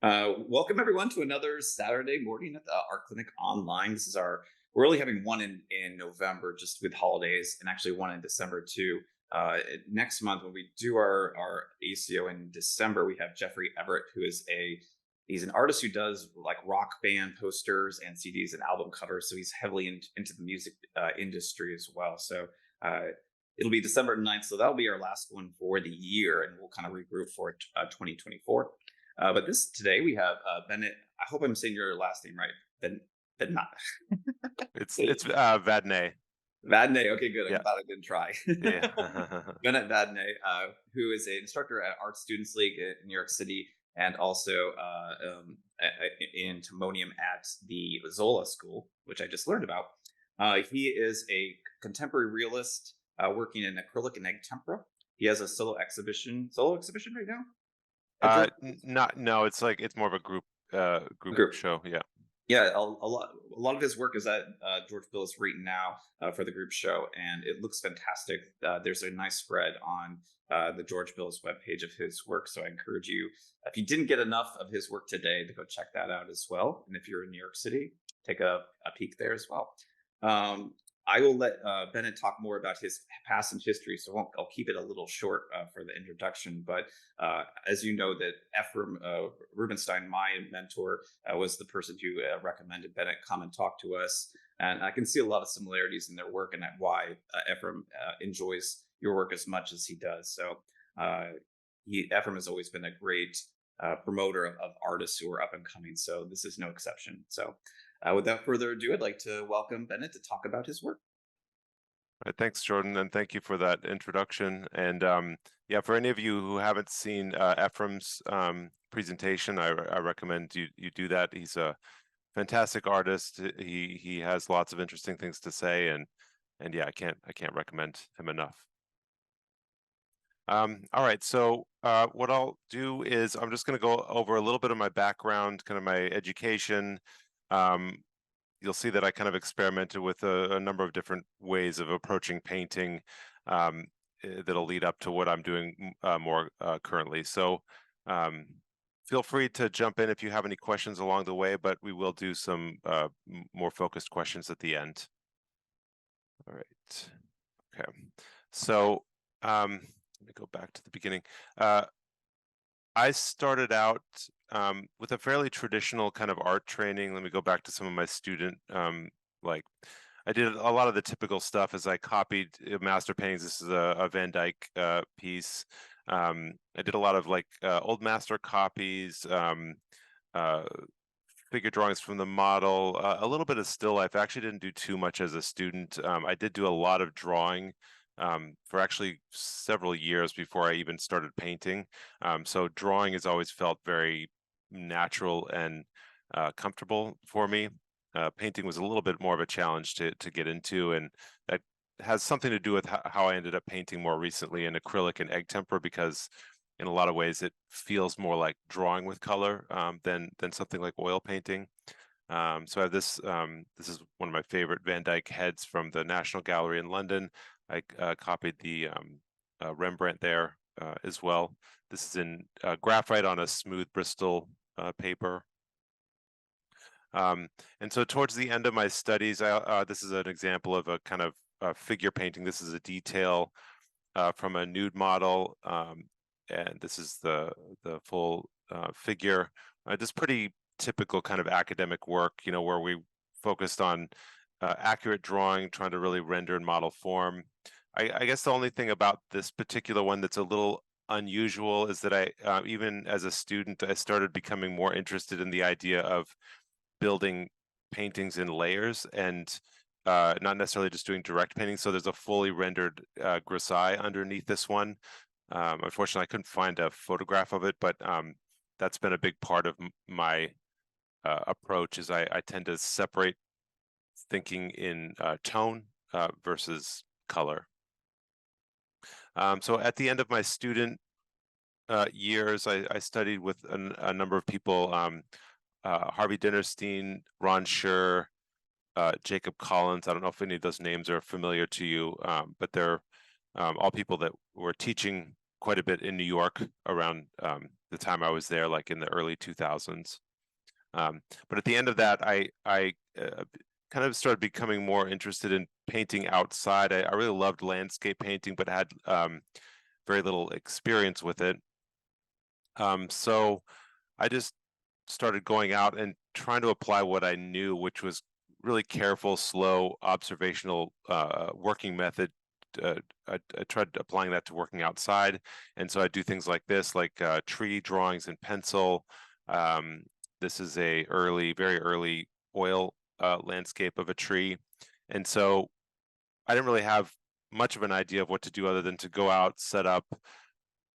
Welcome everyone to another Saturday morning at the Art Clinic online. We're only having one in November just with holidays, and actually one in December too. Next month when we do our ACO in December, we have Jeffrey Everett, he's an artist who does like rock band posters and CDs and album covers. So he's heavily into the music industry as well. So uh, it'll be December 9th. So that'll be our last one for the year, and we'll kind of regroup for 2024. But this today we have Bennett. I hope I'm saying your last name right. Ben not It's Vadnais. Vadnais. Okay, good. I'm Yeah. glad I didn't try. Yeah. Bennett Vadnais, who is an instructor at Art Students League in New York City, and also in Timonium at the Zola School, which I just learned about. He is a contemporary realist working in acrylic and egg tempera. He has a solo exhibition right now at George. Not no, it's like it's more of a group Group. show. Yeah. Yeah, a lot of his work is at George Billis right now for the group show, and it looks fantastic. There's a nice spread on the George Billis webpage of his work, so I encourage you, if you didn't get enough of his work today, to go check that out as well. And if you're in New York City, take a peek there as well. Um, I will let Bennett talk more about his past and history, so I'll keep it a little short for the introduction. But as you know, that Ephraim Rubenstein, my mentor, was the person who recommended Bennett come and talk to us. And I can see a lot of similarities in their work, and why Ephraim enjoys your work as much as he does. So uh, Ephraim has always been a great promoter of artists who are up and coming. So this is no exception. So without further ado, I'd like to welcome Bennett to talk about his work. Thanks, Jordan, and thank you for that introduction. And yeah, for any of you who haven't seen Ephraim's presentation, I recommend you do that. He's a fantastic artist. He has lots of interesting things to say, and yeah, I can't recommend him enough. All right, so what I'll do is I'm just going to go over a little bit of my background, kind of my education. Um, you'll see that I kind of experimented with a number of different ways of approaching painting that'll lead up to what I'm doing more currently. So feel free to jump in if you have any questions along the way, but we will do some more focused questions at the end. All right. Okay. So let me go back to the beginning. I started out with a fairly traditional kind of art training. Let me go back to some of my student, like I did a lot of the typical stuff as I copied master paintings. This is a Van Dyck piece. I did a lot of like old master copies, uh, figure drawings from the model, a little bit of still life. I actually didn't do too much as a student. I did do a lot of drawing for actually several years before I even started painting. So drawing has always felt very natural and comfortable for me. Painting was a little bit more of a challenge to get into, and that has something to do with how I ended up painting more recently in acrylic and egg tempera, because in a lot of ways it feels more like drawing with color than something like oil painting. So I have this. This is one of my favorite Van Dyck heads from the National Gallery in London. I copied the Rembrandt there as well. This is in graphite on a smooth Bristol paper. And so towards the end of my studies, this is an example of a kind of figure painting. This is a detail from a nude model, and this is the full figure. Just pretty typical kind of academic work, you know, where we focused on accurate drawing, trying to really render in model form. I guess the only thing about this particular one that's a little unusual is that I, even as a student, I started becoming more interested in the idea of building paintings in layers and not necessarily just doing direct painting. So there's a fully rendered grisaille underneath this one. Unfortunately, I couldn't find a photograph of it, but that's been a big part of my approach. Is I tend to separate thinking in tone versus color. So at the end of my student years, I studied with a number of people, Harvey Dinnerstein, Ron Scher, Jacob Collins. I don't know if any of those names are familiar to you, but they're all people that were teaching quite a bit in New York around the time I was there, like in the early 2000s. But at the end of that, I kind of started becoming more interested in painting outside. I really loved landscape painting, but had very little experience with it. So I just started going out and trying to apply what I knew, which was really careful, slow, observational working method. I tried applying that to working outside, and so I do things like this, like tree drawings in pencil. This is a very early oil landscape of a tree, and so I didn't really have much of an idea of what to do other than to go out, set up,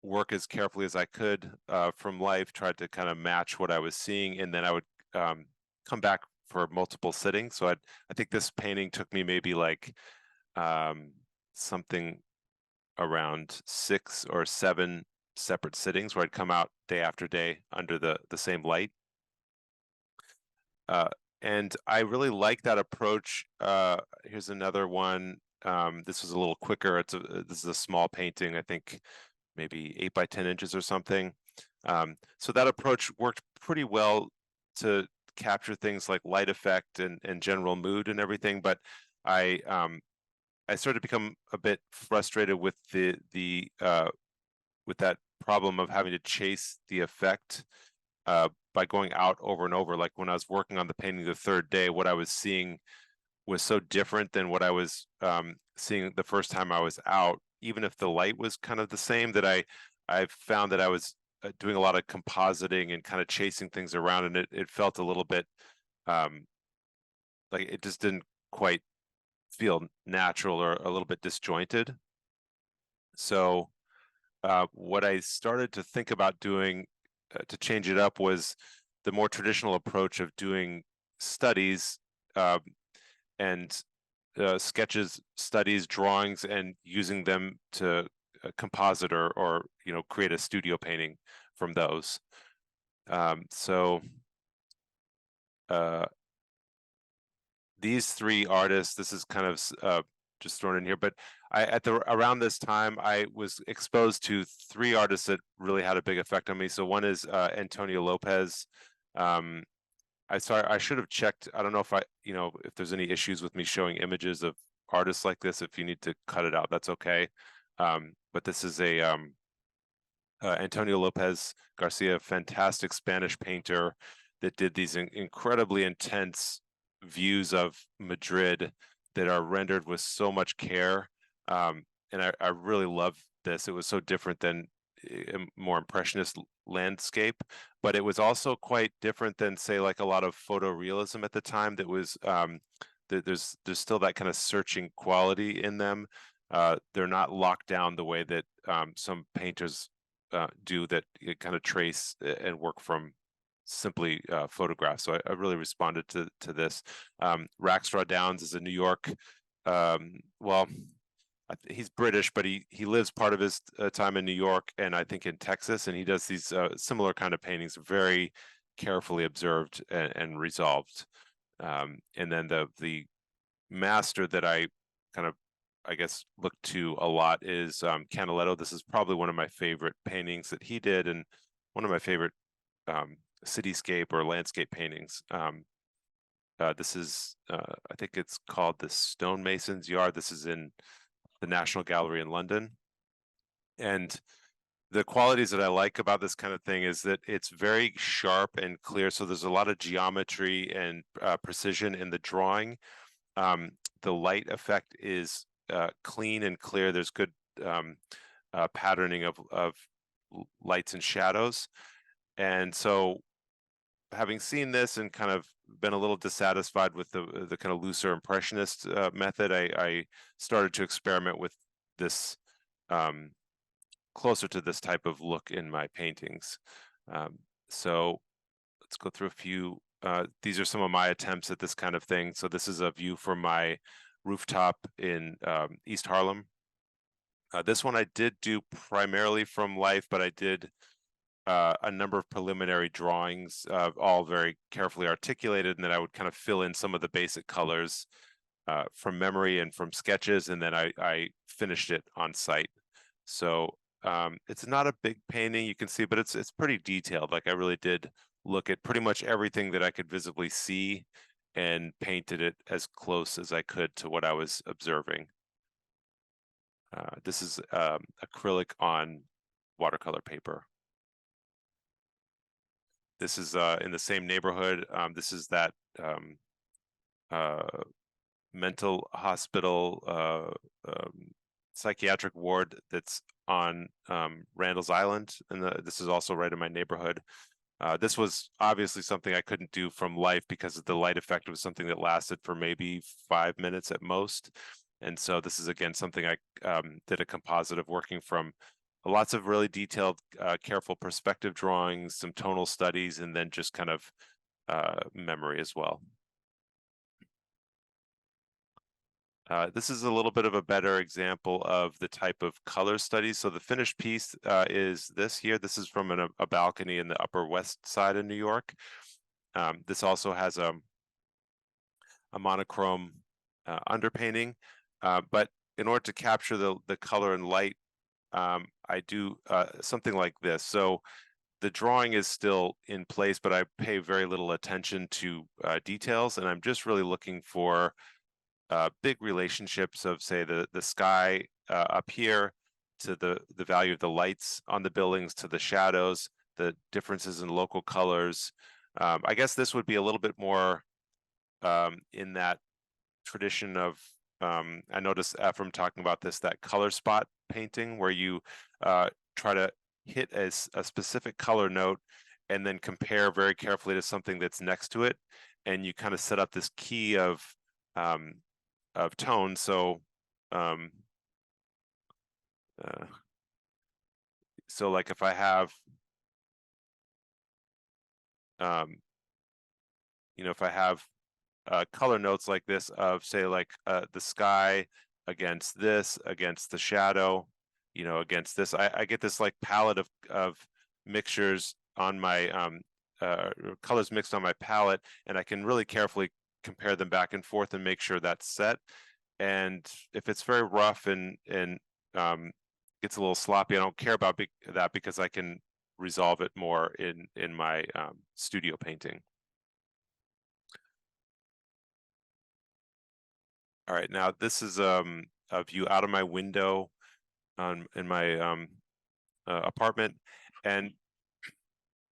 work as carefully as I could from life, tried to kind of match what I was seeing, and then I would come back for multiple sittings. So I think this painting took me maybe like something around 6 or 7 separate sittings where I'd come out day after day under the same light. And I really like that approach. Here's another one. This was a little quicker. This is a small painting, I think maybe 8 by 10 inches or something. So that approach worked pretty well to capture things like light effect and general mood and everything. But I started to become a bit frustrated with with that problem of having to chase the effect by going out over and over. Like when I was working on the painting the 3rd day, what I was seeing was so different than what I was seeing the first time I was out, even if the light was kind of the same, that I found that I was doing a lot of compositing and kind of chasing things around, and it felt a little bit like it just didn't quite feel natural or a little bit disjointed. So what I started to think about doing to change it up was the more traditional approach of doing studies and sketches, studies, drawings, and using them to composite or create a studio painting from those. So these 3 artists, this is kind of just thrown in here, but around this time I was exposed to 3 artists that really had a big effect on me. So one is Antonio Lopez. I should have checked. I don't know if there's any issues with me showing images of artists like this. If you need to cut it out, that's okay. But this is a Antonio Lopez Garcia, fantastic Spanish painter that did these incredibly intense views of Madrid that are rendered with so much care. And I really love this. It was so different than a more impressionist landscape, but it was also quite different than, say, like a lot of photorealism at the time. That was there's still that kind of searching quality in them. They're not locked down the way that some painters do, that kind of trace and work from simply photographs. So I really responded to this. Rackstraw Downs is a New York, well, he's British, but he lives part of his time in New York and I think in Texas, and he does these similar kind of paintings, very carefully observed and resolved. And then the master that I kind of, I guess, look to a lot is Canaletto. This is probably one of my favorite paintings that he did, and one of my favorite cityscape or landscape paintings. This is, I think it's called the Stonemason's Yard. This is in the National Gallery in London. And the qualities that I like about this kind of thing is that it's very sharp and clear. So there's a lot of geometry and precision in the drawing. The light effect is clean and clear. There's good patterning of lights and shadows. And so, having seen this and kind of been a little dissatisfied with the kind of looser impressionist method, I started to experiment with this, closer to this type of look in my paintings. So let's go through a few. These are some of my attempts at this kind of thing. So this is a view from my rooftop in East Harlem. This one I did do primarily from life, but I did a number of preliminary drawings, all very carefully articulated, and then I would kind of fill in some of the basic colors from memory and from sketches, and then I finished it on site. So it's not a big painting, you can see, but it's pretty detailed. Like I really did look at pretty much everything that I could visibly see and painted it as close as I could to what I was observing. This is acrylic on watercolor paper. This is in the same neighborhood. This is that mental hospital psychiatric ward that's on Randall's Island, and this is also right in my neighborhood. This was obviously something I couldn't do from life because the light effect was something that lasted for maybe 5 minutes at most. And so this is, again, something I did a composite of working from lots of really detailed, careful perspective drawings, some tonal studies, and then just kind of memory as well. This is a little bit of a better example of the type of color studies. So the finished piece is this here. This is from a balcony in the Upper West Side of New York. This also has a monochrome underpainting, but in order to capture the color and light, I do something like this. So the drawing is still in place, but I pay very little attention to details, and I'm just really looking for big relationships of, say, the sky up here to the value of the lights on the buildings, to the shadows, the differences in local colors. I guess this would be a little bit more in that tradition of, I noticed from talking about this, that color spot painting where you try to hit a specific color note and then compare very carefully to something that's next to it, and you kind of set up this key of tone. So so like if I have you know, if I have color notes like this of, say, like the sky against this, against the shadow, you know, against this, I get this like palette of mixtures on my colors mixed on my palette, and I can really carefully compare them back and forth and make sure that's set. And if it's very rough and gets a little sloppy, I don't care about that, because I can resolve it more in my studio painting. All right, now this is a view out of my window in my apartment, and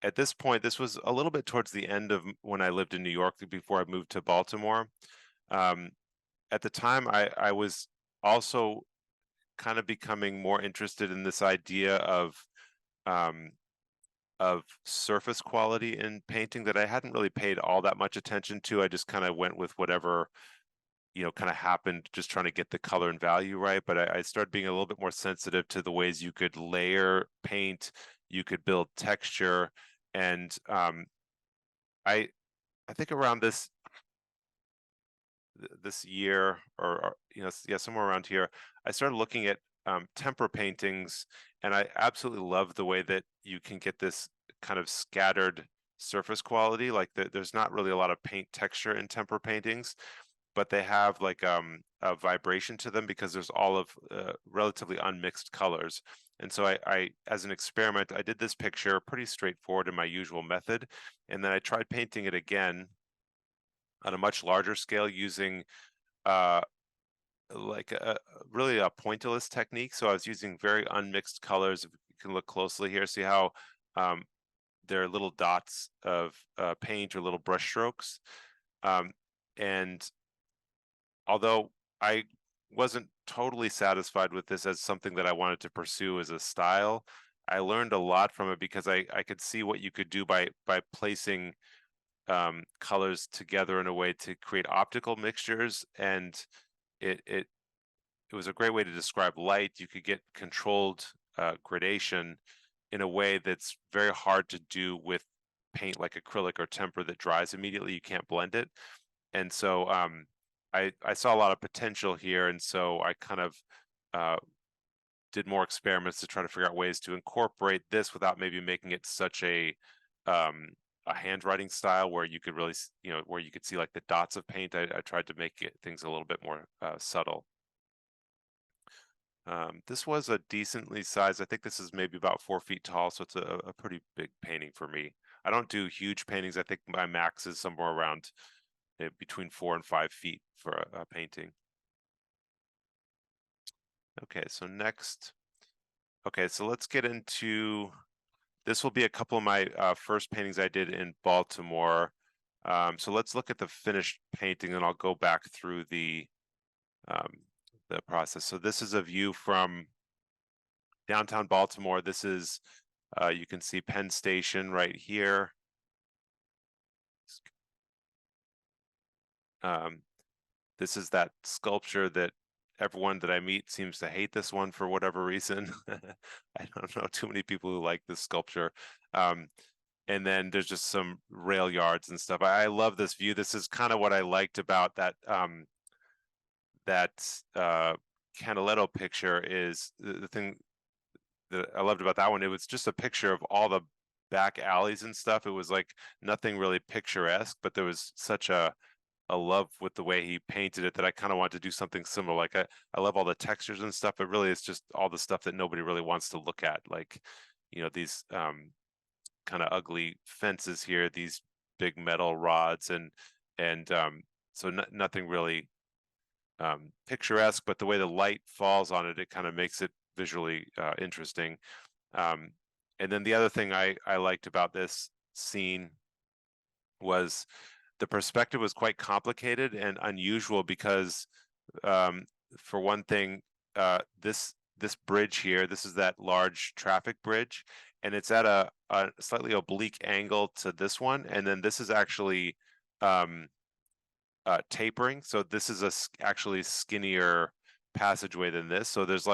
at this point, this was a little bit towards the end of when I lived in New York before I moved to Baltimore. At the time, I was also kind of becoming more interested in this idea of surface quality in painting that I hadn't really paid all that much attention to. I just kind of went with whatever, you know, kind of happened, just trying to get the color and value right. But I started being a little bit more sensitive to the ways you could layer paint, you could build texture, and I think around this year, or you know, yeah, somewhere around here, I started looking at tempera paintings, and I absolutely love the way that you can get this kind of scattered surface quality. Like there's not really a lot of paint texture in tempera paintings, but they have like a vibration to them because there's all of relatively unmixed colors. And so I, as an experiment, I did this picture pretty straightforward in my usual method, and then I tried painting it again on a much larger scale using like really a pointillist technique. So I was using very unmixed colors. If you can look closely here, see how there are little dots of paint or little brush strokes. And although I wasn't totally satisfied with this as something that I wanted to pursue as a style, I learned a lot from it because I could see what you could do by placing colors together in a way to create optical mixtures, and it was a great way to describe light. You could get controlled gradation in a way that's very hard to do with paint like acrylic or tempera that dries immediately. You can't blend it. And so I saw a lot of potential here, and so I kind of did more experiments to try to figure out ways to incorporate this without maybe making it such a handwriting style where you could really, you know, where you could see like the dots of paint. I tried to make things a little bit more subtle. This was a decently sized, I think this is maybe about 4 feet tall, so it's a pretty big painting for me. I don't do huge paintings. I think my max is somewhere around between 4 and 5 feet for a painting. Okay, so next, okay, so let's get into, this will be a couple of my first paintings I did in Baltimore. So let's look at the finished painting and I'll go back through the process. So this is a view from downtown Baltimore. This is, you can see Penn Station right here. This is that sculpture that everyone that I meet seems to hate this one for whatever reason. I don't know too many people who like this sculpture. And then there's just some rail yards and stuff. I love this view. This is kind of what I liked about that Canaletto picture is the thing that I loved about that one. It was just a picture of all the back alleys and stuff. It was like nothing really picturesque, but there was such a love with the way he painted it that I kind of want to do something similar. Like I love all the textures and stuff, but really it's just all the stuff that nobody really wants to look at. Like, you know, these kind of ugly fences here, these big metal rods, and so nothing really picturesque, but the way the light falls on it, it kind of makes it visually interesting. And then the other thing I liked about this scene was the perspective was quite complicated and unusual because, for one thing, this bridge here, this is that large traffic bridge, and it's at a slightly oblique angle to this one, and then this is actually tapering. So this is actually skinnier passageway than this. So there's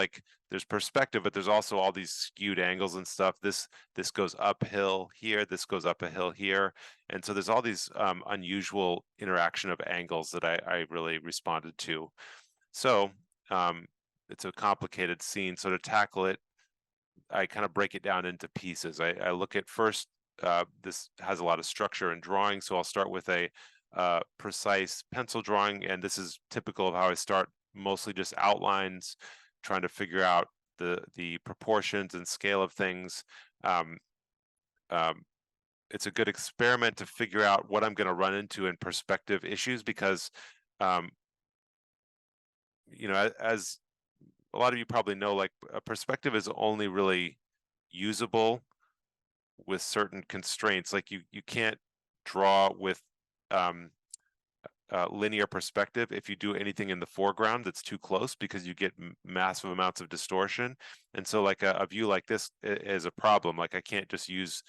perspective, but there's also all these skewed angles and stuff. This goes uphill here, this goes up a hill here, and so there's all these unusual interaction of angles that I really responded to. So it's a complicated scene. So to tackle it, I kind of break it down into pieces. I look at first, this has a lot of structure and drawing, so I'll start with a precise pencil drawing, and this is typical of how I start, mostly just outlines, trying to figure out the proportions and scale of things. It's a good experiment to figure out what I'm going to run into in perspective issues, because you know, as a lot of you probably know, like a perspective is only really usable with certain constraints. Like you can't draw with linear perspective if you do anything in the foreground that's too close, because you get massive amounts of distortion. And so like a view like this is a problem. Like I can't just use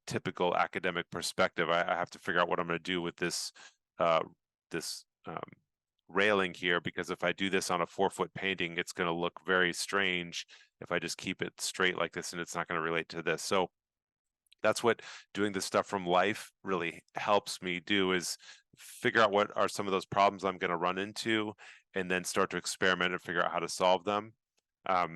typical academic perspective. I have to figure out what I'm going to do with this railing here, because if I do this on a 4-foot painting, it's going to look very strange if I just keep it straight like this, and it's not going to relate to this. So that's what doing this stuff from life really helps me do, is figure out what are some of those problems I'm going to run into, and then start to experiment and figure out how to solve them. So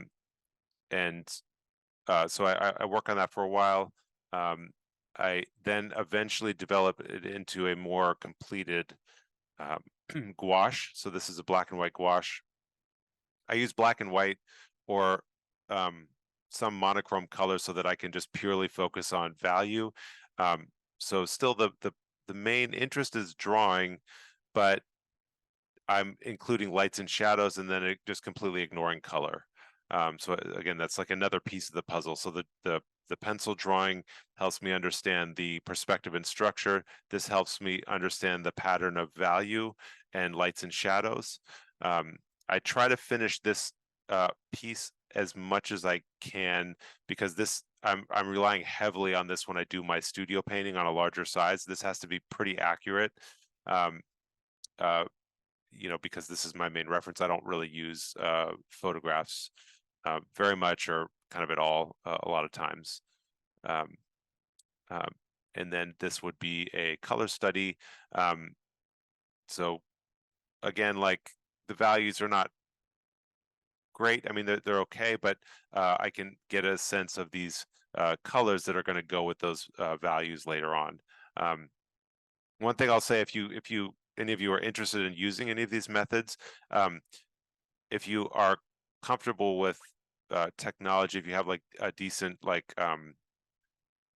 I work on that for a while. I then eventually develop it into a more completed gouache. So this is a black and white gouache. I use black and white or some monochrome color so that I can just purely focus on value. So still the main interest is drawing, but I'm including lights and shadows, and then just completely ignoring color. So again, that's like another piece of the puzzle. So the pencil drawing helps me understand the perspective and structure. This helps me understand the pattern of value and lights and shadows. I try to finish this piece as much as I can, because I'm relying heavily on this when I do my studio painting on a larger size. This has to be pretty accurate, you know, because this is my main reference. I don't really use photographs very much, or kind of at all, a lot of times. And then this would be a color study. So again, like the values are not great. I mean, they're okay, but I can get a sense of these colors that are going to go with those values later on. One thing I'll say, if any of you are interested in using any of these methods, if you are comfortable with technology, if you have like a decent like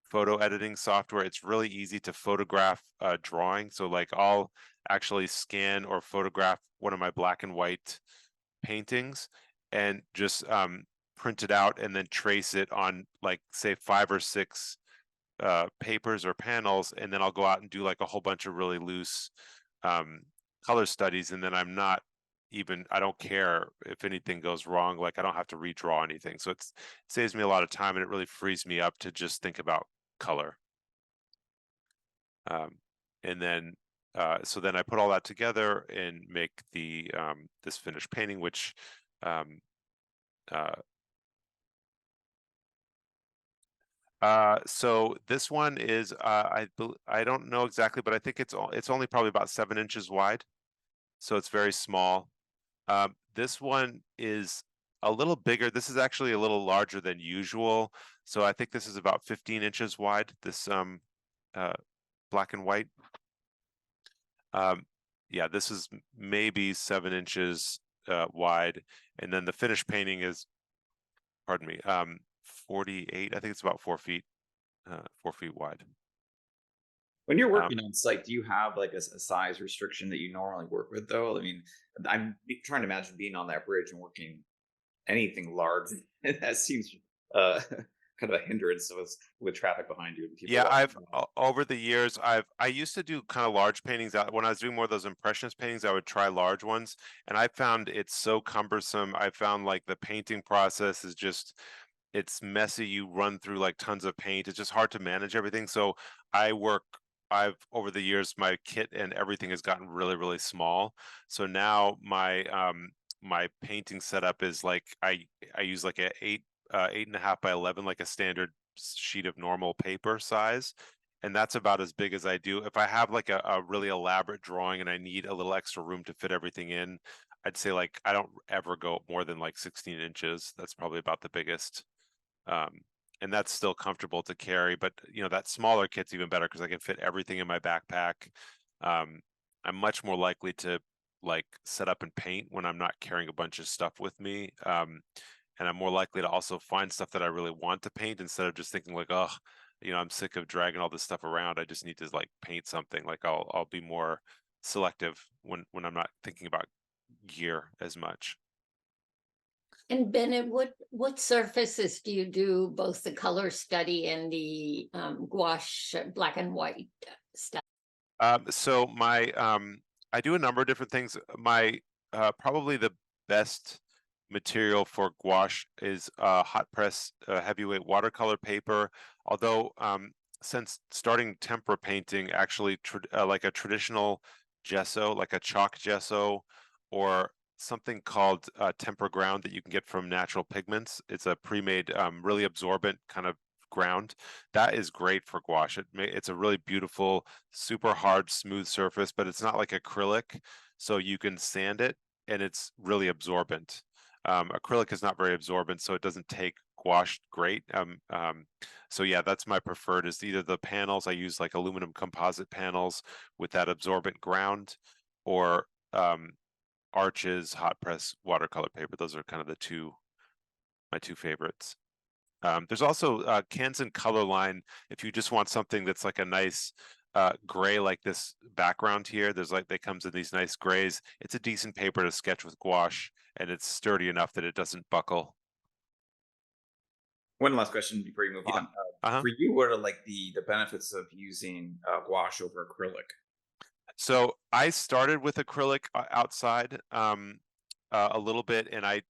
photo editing software, it's really easy to photograph drawing. So like I'll actually scan or photograph one of my black and white paintings and just print it out and then trace it on like say 5 or 6 papers or panels, and then I'll go out and do like a whole bunch of really loose color studies, and then I don't care if anything goes wrong. Like I don't have to redraw anything, so it saves me a lot of time, and it really frees me up to just think about color. And then so then I put all that together and make the this finished painting, which so this one is I don't know exactly, but I think it's only probably about 7 inches wide, so it's very small. This one is a little bigger. This is actually a little larger than usual, so I think this is about 15 inches wide. This black and white. Yeah, this is maybe 7 inches wide, and then the finished painting is, pardon me, 48. I think it's about 4 feet, 4 feet wide. When you're working on site, do you have like a size restriction that you normally work with, though? I mean, trying to imagine being on that bridge and working anything large. That seems kind of a hindrance with traffic behind you and people Yeah, walking by. over the years, I used to do kind of large paintings. When I was doing more of those impressionist paintings, I would try large ones, and I found it's so cumbersome. I found like the painting process is just, it's messy. You run through like tons of paint. It's just hard to manage everything. So I've over the years, my kit and everything has gotten really, really small. So now my painting setup is like I use like a 8.5 by 11, like a standard sheet of normal paper size, and that's about as big as I do. If I have like a really elaborate drawing and I need a little extra room to fit everything in, I'd say like I don't ever go more than like 16 inches. That's probably about the biggest. And that's still comfortable to carry, but you know, that smaller kit's even better because I can fit everything in my backpack. I'm much more likely to like set up and paint when I'm not carrying a bunch of stuff with me. And I'm more likely to also find stuff that I really want to paint instead of just thinking like, oh, you know, I'm sick of dragging all this stuff around. I just need to like paint something. Like I'll be more selective when I'm not thinking about gear as much. And Bennett, what surfaces do you do both the color study and the gouache black and white stuff? So I do a number of different things. My probably the best material for gouache is hot press heavyweight watercolor paper. Although since starting tempera painting, actually like a traditional gesso, like a chalk gesso, or something called tempera ground that you can get from Natural Pigments. It's a pre-made, really absorbent kind of ground. That is great for gouache. It's a really beautiful, super hard, smooth surface, but it's not like acrylic, so you can sand it and it's really absorbent. Acrylic is not very absorbent, so it doesn't take gouache great. So yeah, that's my preferred, is either the panels. I use like aluminum composite panels with that absorbent ground, or Arches hot press watercolor paper. Those are kind of my two favorites. There's also Kansan Colorline. If you just want something that's like a nice gray, like this background here, there's like, they comes in these nice grays. It's a decent paper to sketch with gouache, and it's sturdy enough that it doesn't buckle. One last question before you move Yeah. on. For you, what are like the benefits of using gouache over acrylic? So I started with acrylic outside a little bit, and I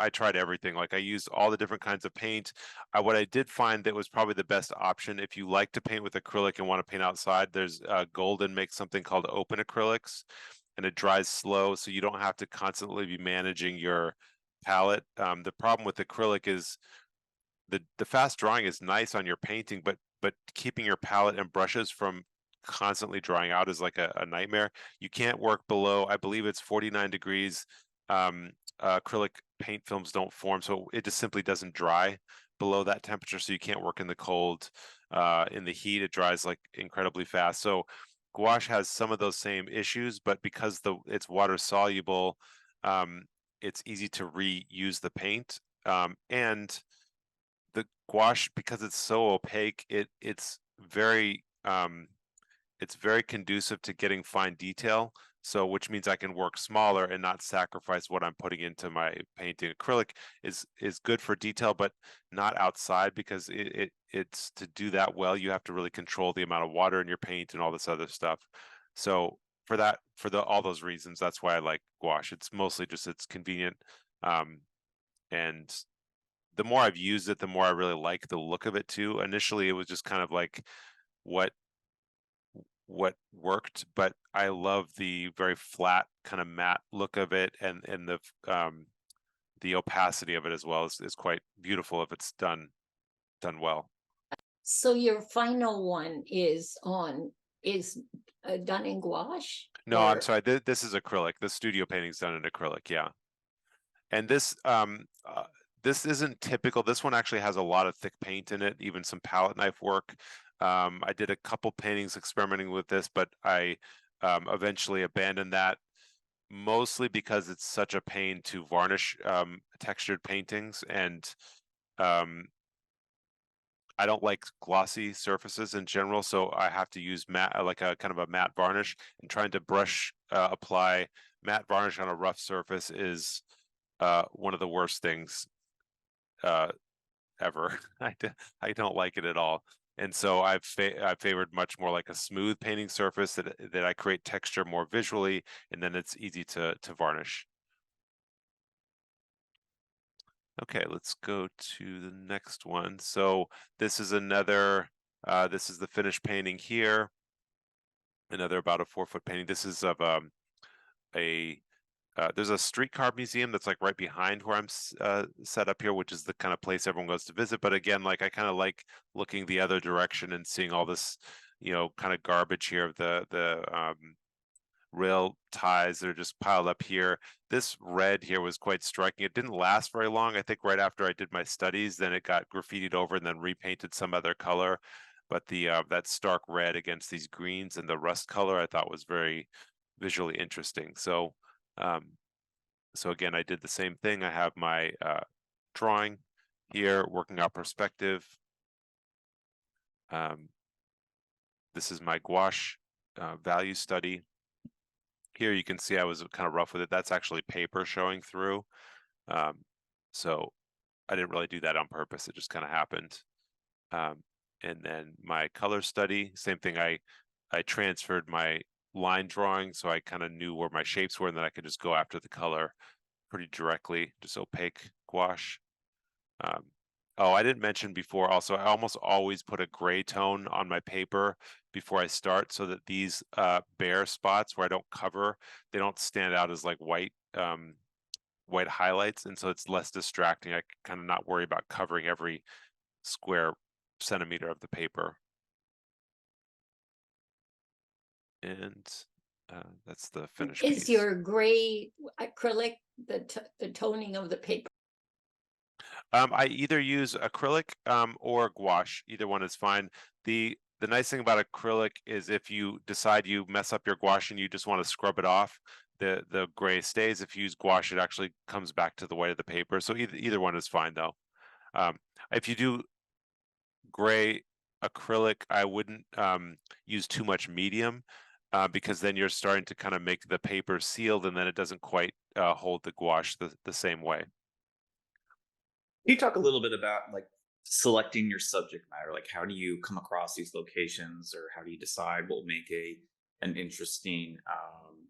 tried everything. Like I used all the different kinds of paint. What I did find that was probably the best option if you like to paint with acrylic and want to paint outside, there's Golden makes something called open acrylics, and it dries slow, so you don't have to constantly be managing your palette. The problem with acrylic is the fast drying is nice on your painting, but keeping your palette and brushes from constantly drying out is like a nightmare. You can't work below, I believe it's 49 degrees. Acrylic paint films don't form, so it just simply doesn't dry below that temperature, so you can't work in the cold. In the heat, it dries like incredibly fast. So gouache has some of those same issues, but because it's water soluble, it's easy to reuse the paint. And the gouache, because it's so opaque, it's very conducive to getting fine detail. So which means I can work smaller and not sacrifice what I'm putting into my painting. Acrylic is good for detail, but not outside, because it's to do that well, you have to really control the amount of water in your paint and all this other stuff. So for all those reasons, that's why I like gouache. It's mostly just it's convenient. And the more I've used it, the more I really like the look of it too. Initially, it was just kind of like what worked, but I love the very flat kind of matte look of it, and the opacity of it as well is quite beautiful if it's done well. So your final one is done in gouache? No, or- I'm sorry. This is acrylic. The studio painting's done in acrylic, yeah. And this isn't typical. This one actually has a lot of thick paint in it, even some palette knife work. I did a couple paintings experimenting with this, but I eventually abandoned that, mostly because it's such a pain to varnish textured paintings, and I don't like glossy surfaces in general, so I have to use matte, like a kind of a matte varnish, and trying to apply matte varnish on a rough surface is one of the worst things ever. I don't like it at all. And so I've favored much more like a smooth painting surface that I create texture more visually, and then it's easy to varnish. Okay, let's go to the next one. So this is this is the finished painting here. Another about a 4-foot painting. This is of there's a streetcar museum that's like right behind where I'm set up here, which is the kind of place everyone goes to visit. But again, like I kind of like looking the other direction and seeing all this, kind of garbage here of the rail ties that are just piled up here. This red here was quite striking. It didn't last very long. I think right after I did my studies, then it got graffitied over and then repainted some other color. But that stark red against these greens and the rust color, I thought was very visually interesting. So again, I did the same thing. I have my drawing here, working out perspective. This is my gouache value study. Here you can see I was kind of rough with it. That's actually paper showing through. So I didn't really do that on purpose. It just kind of happened. And then my color study, same thing. I transferred my line drawing, so I kind of knew where my shapes were, and then I could just go after the color pretty directly, just opaque gouache. Oh, I didn't mention before also, I almost always put a gray tone on my paper before I start, so that these bare spots where I don't cover, they don't stand out as like white highlights, and so it's less distracting. I can kind of not worry about covering every square centimeter of the paper. And that's the finished piece. Is your gray acrylic the toning of the paper? I either use acrylic or gouache. Either one is fine. The nice thing about acrylic is if you decide you mess up your gouache and you just want to scrub it off, the gray stays. If you use gouache, it actually comes back to the white of the paper. So either one is fine though. If you do gray acrylic, I wouldn't use too much medium, because then you're starting to kind of make the paper sealed, and then it doesn't quite hold the gouache the same way. Can you talk a little bit about like selecting your subject matter? Like how do you come across these locations, or how do you decide what will make an interesting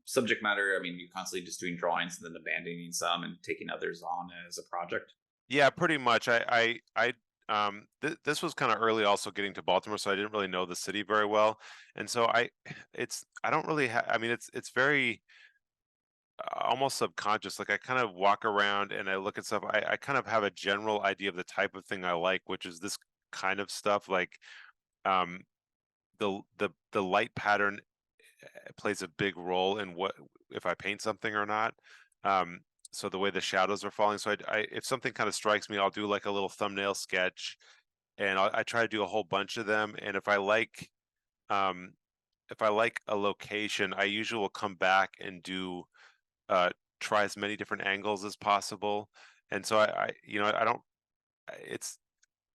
subject matter? I mean, you're constantly just doing drawings and then abandoning some and taking others on as a project. Yeah, pretty much. This was kind of early also getting to Baltimore, so I didn't really know the city very well. And so I don't really I mean, it's very almost subconscious. Like I kind of walk around and I look at stuff. I kind of have a general idea of the type of thing I like, which is this kind of stuff. Like the light pattern plays a big role in what if I paint something or not. So the way the shadows are falling. So if something kind of strikes me, I'll do like a little thumbnail sketch, and I try to do a whole bunch of them. And if I like a location, I usually will come back and do try as many different angles as possible. And so I you know, I don't,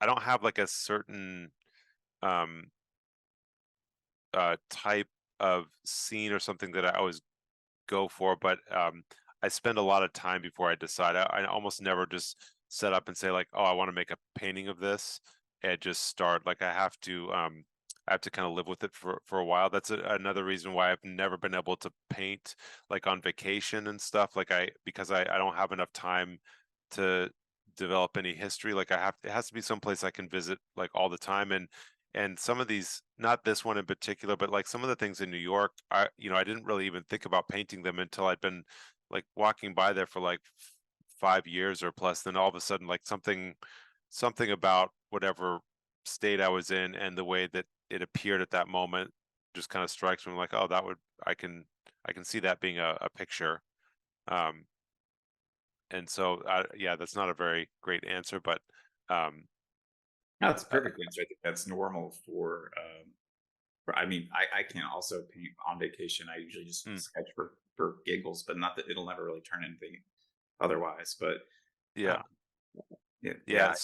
I don't have like a certain type of scene or something that I always go for, but I spend a lot of time before I decide. I almost never just set up and say like, oh, I want to make a painting of this and just start. Like I have to kind of live with it for a while. That's another reason why I've never been able to paint like on vacation and stuff. Like because I don't have enough time to develop any history. Like it has to be someplace I can visit like all the time. And some of these, not this one in particular, but like some of the things in New York, I didn't really even think about painting them until I'd been like walking by there for like 5 years or plus. Then all of a sudden, like something about whatever state I was in and the way that it appeared at that moment just kind of strikes me like, oh, I can see that being a picture. And so yeah, that's not a very great answer, but No, it's a perfect answer. I think that's normal for. I mean, I can also paint on vacation. I usually just sketch for giggles, but not that it'll never really turn anything otherwise. But yeah, yeah.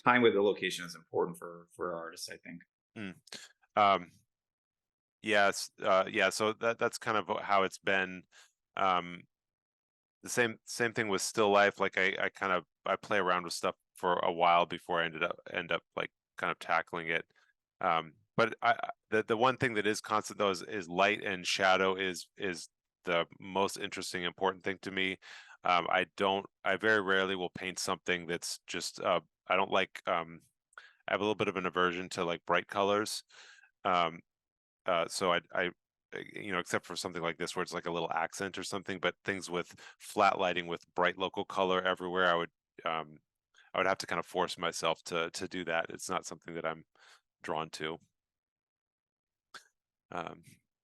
Time with the location is important for artists, I think. Yes, yeah. So that's kind of how it's been. The same thing with still life. Like I play around with stuff for a while before I end up like kind of tackling it. But the one thing that is constant though is light and shadow is the most interesting, important thing to me. I very rarely will paint something that's just I don't like I have a little bit of an aversion to like bright colors. So I except for something like this where it's like a little accent or something, but things with flat lighting with bright local color everywhere, I would have to kind of force myself to do that. It's not something that I'm drawn to.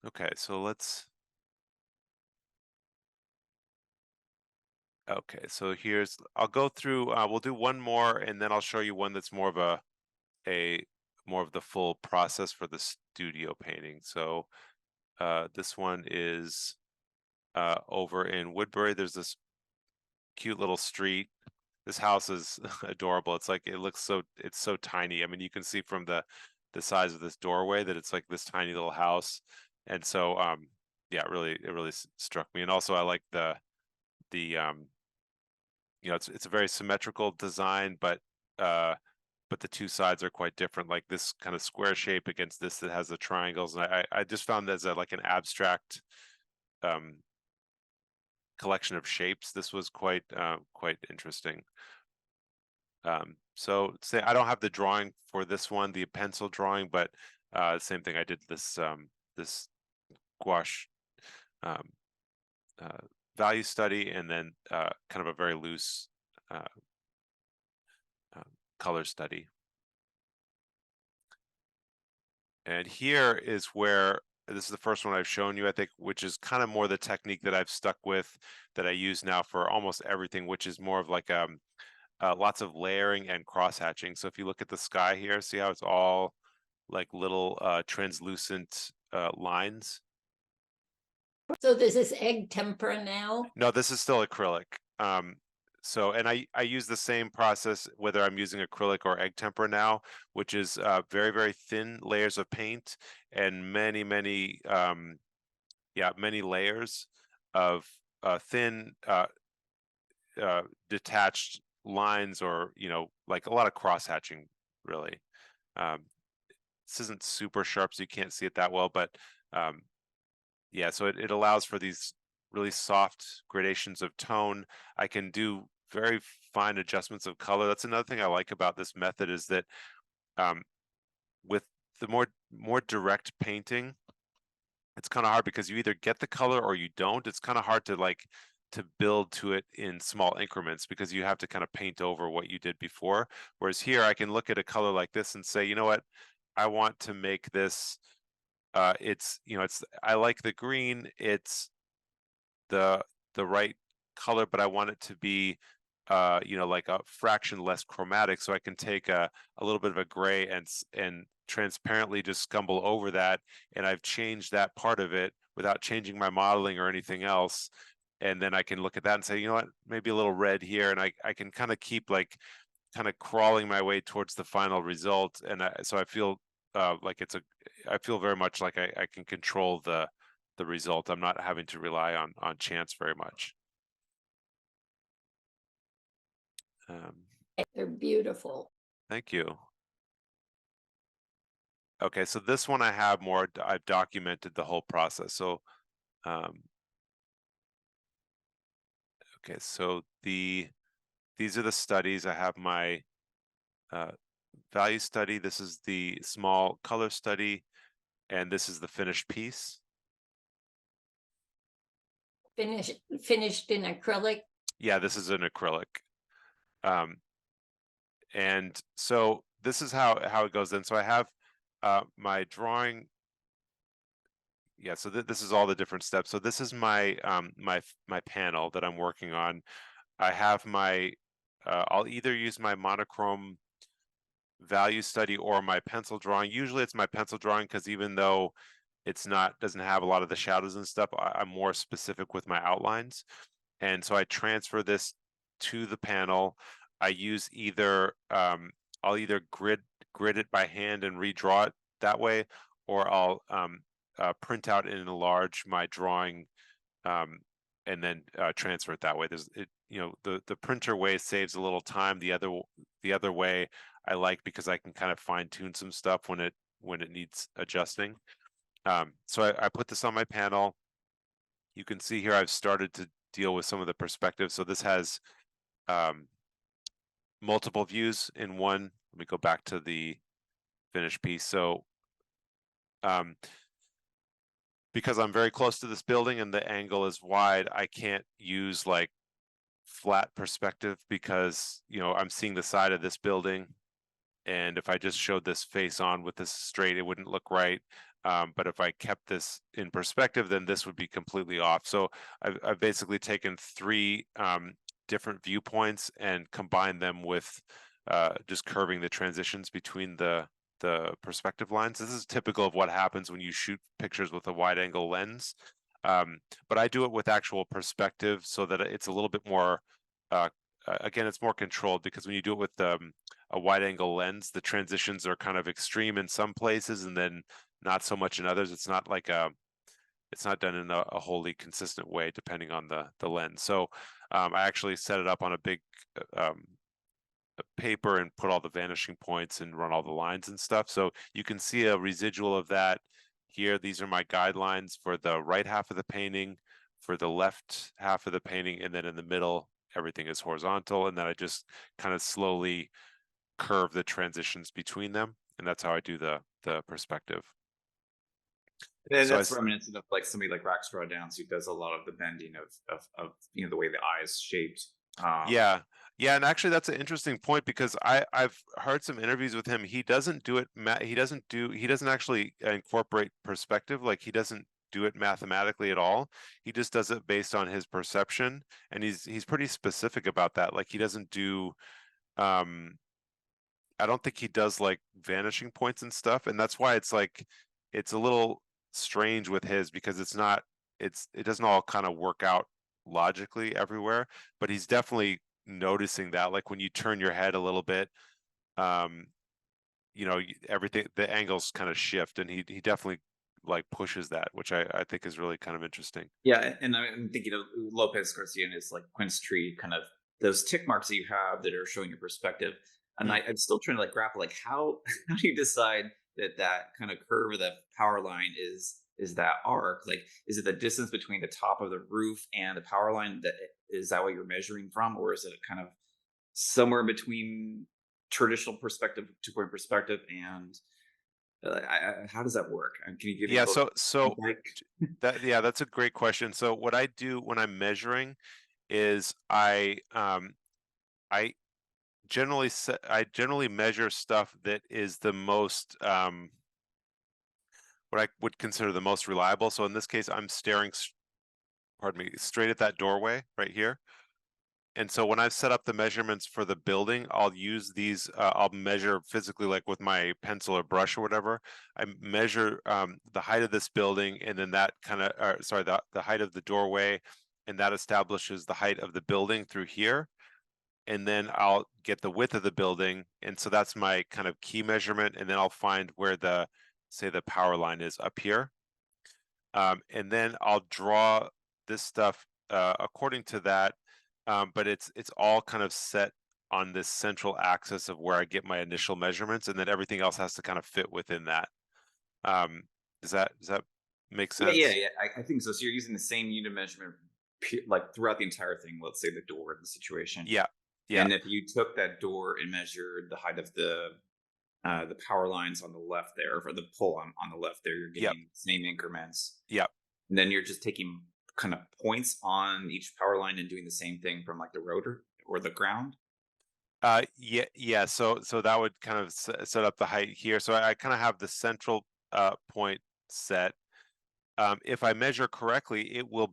Okay, so okay, so I'll go through, we'll do one more and then I'll show you one that's more of more of the full process for the studio painting. So this one is over in Woodbury. There's this cute little street. This house is adorable. It's like it's so tiny. I mean, you can see from the size of this doorway that it's like this tiny little house. And so yeah, it really struck me. And also I like the it's a very symmetrical design, but the two sides are quite different, like this kind of square shape against this that has the triangles. And I just found as like an abstract collection of shapes, this was quite interesting. So say I don't have the drawing for this one, the pencil drawing, but same thing. I did this this gouache value study and then kind of a very loose color study. And here is where this is the first one I've shown you, I think, which is kind of more the technique that I've stuck with that I use now for almost everything, which is more of like lots of layering and cross hatching. So if you look at the sky here, see how it's all like little translucent lines. So this is egg tempera now? No, this is still acrylic. So, and I use the same process whether I'm using acrylic or egg tempera now, which is very, very thin layers of paint and many layers of thin detached lines, or like a lot of cross hatching, really. This isn't super sharp, so you can't see it that well, but yeah, so it allows for these really soft gradations of tone. I can do very fine adjustments of color. That's another thing I like about this method, is that with the more direct painting, it's kind of hard because you either get the color or you don't. It's kind of hard to build to it in small increments because you have to kind of paint over what you did before. Whereas here I can look at a color like this and say, you know what, I want to make this I like the green, it's the right color, but I want it to be like a fraction less chromatic, so I can take a little bit of a gray and transparently just scumble over that, and I've changed that part of it without changing my modeling or anything else. and then I can look at that and say, you know what, maybe a little red here, and I can kind of keep like kind of crawling my way towards the final result. And so I feel like I feel very much like I can control the result. I'm not having to rely on chance very much. They're beautiful. Thank you. Okay, so this one I have more, I've documented the whole process. So, okay, so these are the studies. I have my value study. This is the small color study, and this is the finished piece. Finished in acrylic? Yeah, this is an acrylic. And so this is how it goes then. So I have my drawing. Yeah, so this is all the different steps. So this is my my panel that I'm working on. I have my I'll either use my monochrome value study or my pencil drawing. Usually it's my pencil drawing, because even though it's doesn't have a lot of the shadows and stuff, I'm more specific with my outlines. And so I transfer this to the panel. I use either I'll either grid it by hand and redraw it that way, or I'll print out and enlarge my drawing and then transfer it that way. You know, the printer way saves a little time. The other way I like, because I can kind of fine tune some stuff when it needs adjusting. So I put this on my panel. You can see here I've started to deal with some of the perspectives. So this has multiple views in one. Let me go back to the finished piece. So because I'm very close to this building and the angle is wide, I can't use like flat perspective, because, you know, I'm seeing the side of this building, and if I just showed this face on with this straight, it wouldn't look right. But if I kept this in perspective, then this would be completely off. So I've basically taken three different viewpoints and combined them with just curving the transitions between the perspective lines. This is typical of what happens when you shoot pictures with a wide angle lens. But I do it with actual perspective, so that it's a little bit more, again, it's more controlled, because when you do it with a wide angle lens, the transitions are kind of extreme in some places and then not so much in others. It's not like it's not done in a wholly consistent way depending on the lens. So I actually set it up on a big paper and put all the vanishing points and run all the lines and stuff. So you can see a residual of that here. These are my guidelines for the right half of the painting, for the left half of the painting, and then in the middle, everything is horizontal. And then I just kind of slowly curve the transitions between them. And that's how I do the perspective. And so that's reminiscent of like somebody like Raxstraw Downs, who does a lot of the bending of you know, the way the eye is shaped. Yeah, and actually that's an interesting point, because I've heard some interviews with him. He doesn't do it. He doesn't actually incorporate perspective. Like, he doesn't do it mathematically at all. He just does it based on his perception, and he's pretty specific about that. Like, he doesn't do. I don't think he does like vanishing points and stuff, and that's why it's like it's a little strange with his, because it doesn't all kind of work out logically everywhere. But he's definitely noticing that, like when you turn your head a little bit, you know, everything, the angles kind of shift, and he definitely like pushes that, which I think is really kind of interesting. Yeah, and I'm thinking of Lopez Garcia and his like quince tree, kind of those tick marks that you have that are showing your perspective. And I'm still trying to like grapple, like how do you decide that kind of curve of the power line is that arc? Like, is it the distance between the top of the roof and the power line? Is that what you're measuring from, or is it kind of somewhere between traditional perspective, 2-point perspective, and how does that work? Can you give me that's a great question. So what I do when I'm measuring is I generally measure stuff that is the most what I would consider the most reliable. So in this case, I'm staring, straight at that doorway right here. And so when I've set up the measurements for the building, I'll use these, I'll measure physically, like with my pencil or brush or whatever. I measure the height of this building, and then that kind of, the height of the doorway, and that establishes the height of the building through here. And then I'll get the width of the building, and so that's my kind of key measurement, and then I'll find where the, say, the power line is up here. And then I'll draw this stuff according to that, but it's all kind of set on this central axis of where I get my initial measurements, and then everything else has to kind of fit within that. Does that make sense? Yeah. I think so. So you're using the same unit measurement like throughout the entire thing. Let's say the door in the situation. Yeah. And if you took that door and measured the height of the power lines on the left there, or the pole on the left there, you're getting the same increments. Yep. And then you're just taking kind of points on each power line and doing the same thing from like the rotor or the ground. Yeah. So that would kind of set up the height here. So I kind of have the central point set. If I measure correctly, it will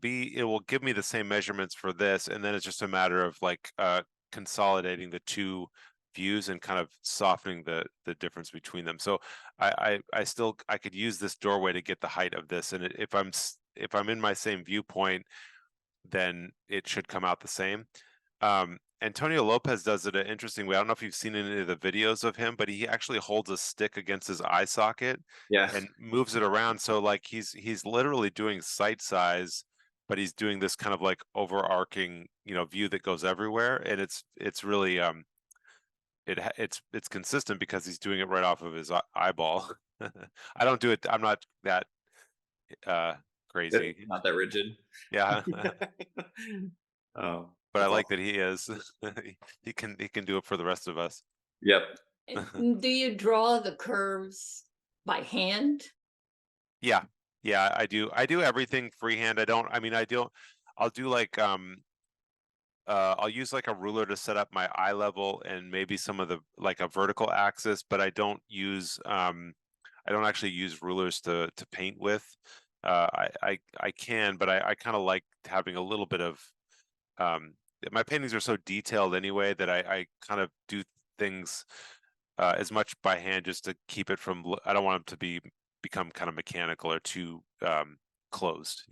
give me the same measurements for this, and then it's just a matter of like consolidating the two views and kind of softening the difference between them. So I could use this doorway to get the height of this, and if I'm in my same viewpoint, then it should come out the same. Antonio Lopez does it an interesting way. I don't know if you've seen any of the videos of him, but he actually holds a stick against his eye socket and moves it around. So like he's literally doing sight size, but he's doing this kind of like overarching, view that goes everywhere. And it's really it's consistent because he's doing it right off of his eyeball. I don't do it. I'm not that crazy. Not that rigid. Yeah. Oh. But I like that he is. he can do it for the rest of us. Yep. Do you draw the curves by hand? Yeah, I do. I do everything freehand. I'll do like I'll use like a ruler to set up my eye level and maybe some of the like a vertical axis, but I don't actually use rulers to paint with. I can, but I kind of like having a little bit of my paintings are so detailed anyway that I kind of do things as much by hand just to keep it from, I don't want them to become kind of mechanical or too closed,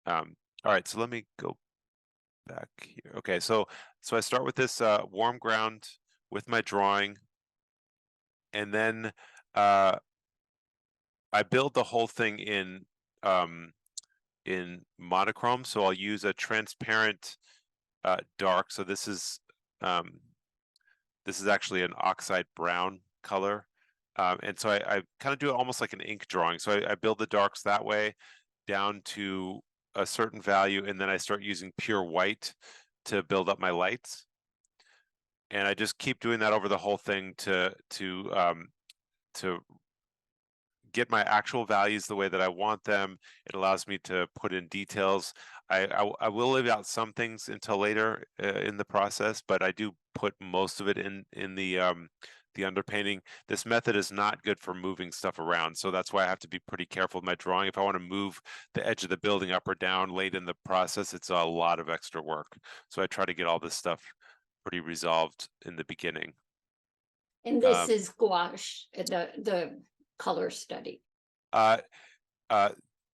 all right, so let me go back here. Okay, so I start with this warm ground with my drawing, and then I build the whole thing in monochrome. So I'll use a transparent dark. So this is actually an oxide brown color, and so I kind of do it almost like an ink drawing. So I build the darks that way down to a certain value, and then I start using pure white to build up my lights, and I just keep doing that over the whole thing to get my actual values the way that I want them. It allows me to put in details. I will leave out some things until later in the process, but I do put most of it in the underpainting. This method is not good for moving stuff around, so that's why I have to be pretty careful with my drawing. If I want to move the edge of the building up or down late in the process, it's a lot of extra work. So I try to get all this stuff pretty resolved in the beginning. And this is gouache, the color study.